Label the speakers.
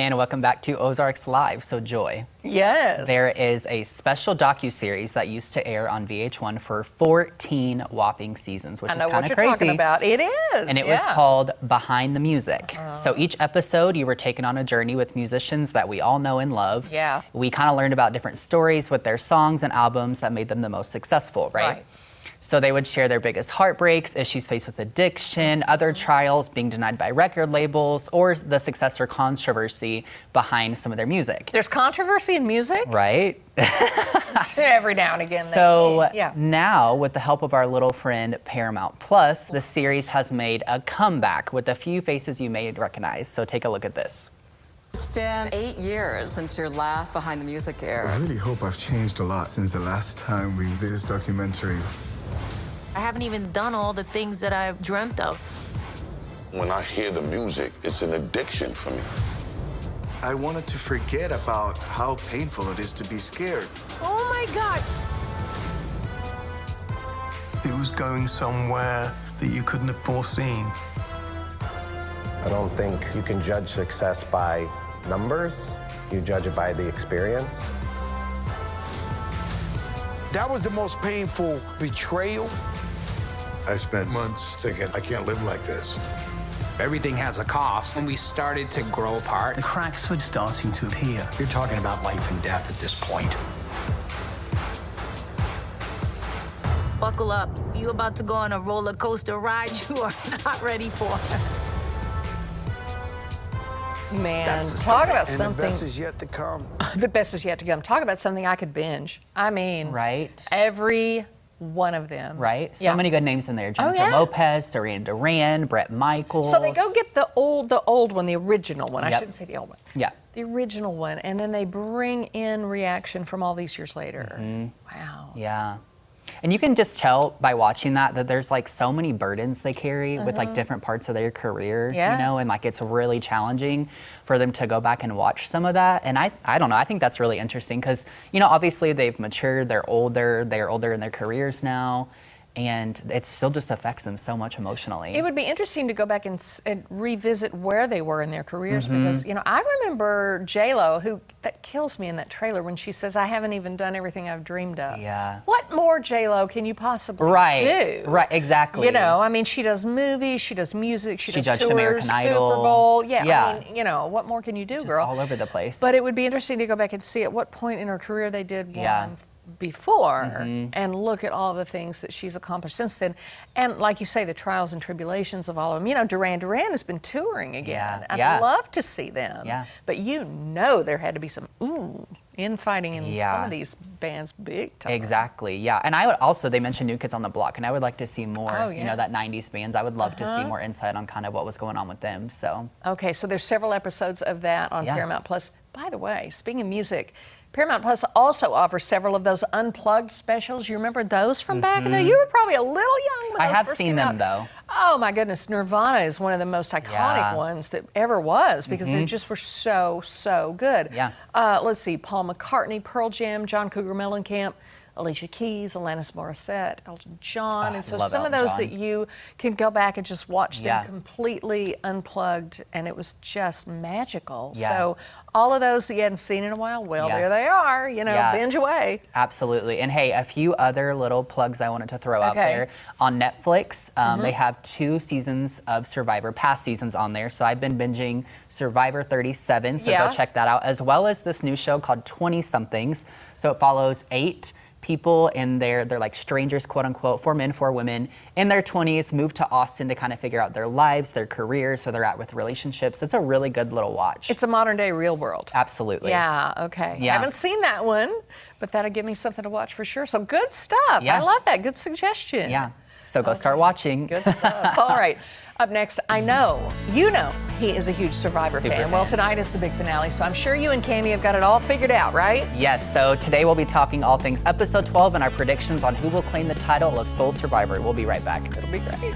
Speaker 1: And welcome back to Ozarks Live. So Joy.
Speaker 2: Yes.
Speaker 1: There is a special docuseries that used to air on VH1 for 14 whopping seasons, which is kind of crazy.
Speaker 2: I know what you're talking about. It is.
Speaker 1: And it was called Behind the Music. So each episode you were taken on a journey with musicians that we all know and love.
Speaker 2: Yeah.
Speaker 1: We kind of learned about different stories with their songs and albums that made them the most successful, right? So they would share their biggest heartbreaks, issues faced with addiction, other trials, being denied by record labels, or the success or controversy behind some of their music.
Speaker 2: There's controversy in music?
Speaker 1: Right?
Speaker 2: Every now and again.
Speaker 1: So now, with the help of our little friend Paramount Plus, the series has made a comeback with a few faces you may recognize. So take a look at this.
Speaker 3: It's been 8 years since your last Behind the Music aired.
Speaker 4: I really hope I've changed a lot since the last time we did this documentary.
Speaker 5: I haven't even done all the things that I've dreamt of.
Speaker 6: When I hear the music, it's an addiction for me.
Speaker 4: I wanted to forget about how painful it is to be scared.
Speaker 5: Oh my God.
Speaker 7: It was going somewhere that you couldn't have foreseen.
Speaker 8: I don't think you can judge success by numbers. You judge it by the experience.
Speaker 9: That was the most painful betrayal.
Speaker 4: I spent months thinking, I can't live like this.
Speaker 10: Everything has a cost, and we started to grow apart.
Speaker 7: The cracks were starting to appear.
Speaker 10: You're talking about life and death at this point.
Speaker 5: Buckle up. You about to go on a roller coaster ride you are not ready for.
Speaker 2: Man, talk about something.
Speaker 9: The best is yet to come.
Speaker 2: The best is yet to come. Talk about something I could binge. I mean, every one of them.
Speaker 1: Right? So many good names in there. Jennifer Lopez, Duran, Bret Michaels.
Speaker 2: So they go get the old one, the original one. I shouldn't say the old one.
Speaker 1: Yeah.
Speaker 2: The original one, and then they bring in reaction from all these years later. Wow.
Speaker 1: Yeah. And you can just tell by watching that there's like so many burdens they carry with like different parts of their career, you know, and like it's really challenging for them to go back and watch some of that. And I don't know, I think that's really interesting because, you know, obviously they've matured, they're older in their careers now, and it still just affects them so much emotionally.
Speaker 2: It would be interesting to go back and revisit where they were in their careers because, you know, I remember J-Lo, that kills me in that trailer when she says, I haven't even done everything I've dreamed of.
Speaker 1: Yeah.
Speaker 2: What more J-Lo can you possibly do?
Speaker 1: Right, exactly.
Speaker 2: You know, I mean, she does movies, she does music, she does
Speaker 1: judged
Speaker 2: tours,
Speaker 1: American Idol.
Speaker 2: Super Bowl. I mean, you know, what more can you do,
Speaker 1: just
Speaker 2: girl?
Speaker 1: all over the place.
Speaker 2: But it would be interesting to go back and see at what point in her career they did one before and look at all the things that she's accomplished since then. And like you say, the trials and tribulations of all of them. You know, Duran has been touring again. I'd love to see them. But you know there had to be some infighting in some of these bands big time.
Speaker 1: Exactly, And I would also, they mentioned New Kids on the Block, and I would like to see more, you know, that 90s bands. I would love to see more insight on kind of what was going on with them, so.
Speaker 2: Okay, so there's several episodes of that on Paramount Plus. By the way, speaking of music, Paramount Plus also offers several of those unplugged specials. You remember those from back in there? You were probably a little young when
Speaker 1: I
Speaker 2: those
Speaker 1: have
Speaker 2: first
Speaker 1: seen
Speaker 2: came
Speaker 1: them
Speaker 2: out.
Speaker 1: though.
Speaker 2: Oh my goodness, Nirvana is one of the most iconic ones that ever was because they just were so good. Let's see, Paul McCartney, Pearl Jam, John Cougar Mellencamp, Alicia Keys, Alanis Morissette, Elton John, and so some of those that you can go back and just watch them completely unplugged, and it was just magical. So all of those that you hadn't seen in a while, well, there they are, you know, binge away.
Speaker 1: Absolutely. And hey, a few other little plugs I wanted to throw out there. On Netflix, they have 2 seasons of Survivor, past seasons on there. So I've been binging Survivor 37, so go check that out, as well as this new show called 20-somethings. So it follows 8 people in they're like strangers, quote unquote, 4 men, 4 women in their 20s, moved to Austin to kind of figure out their lives, their careers, so they're at with relationships. It's a really good little watch.
Speaker 2: It's a modern day Real World.
Speaker 1: Absolutely.
Speaker 2: Yeah, okay. I haven't seen that one, but that'll give me something to watch for sure. So good stuff. I love that. Good suggestion.
Speaker 1: Yeah. So go start watching.
Speaker 2: Good stuff. All right. Up next, I know, you know, he is a huge Survivor fan. Well, tonight is the big finale, so I'm sure you and Cami have got it all figured out, right?
Speaker 1: Yes, so today we'll be talking all things episode 12 and our predictions on who will claim the title of Sole Survivor. We'll be right back.
Speaker 2: It'll be great.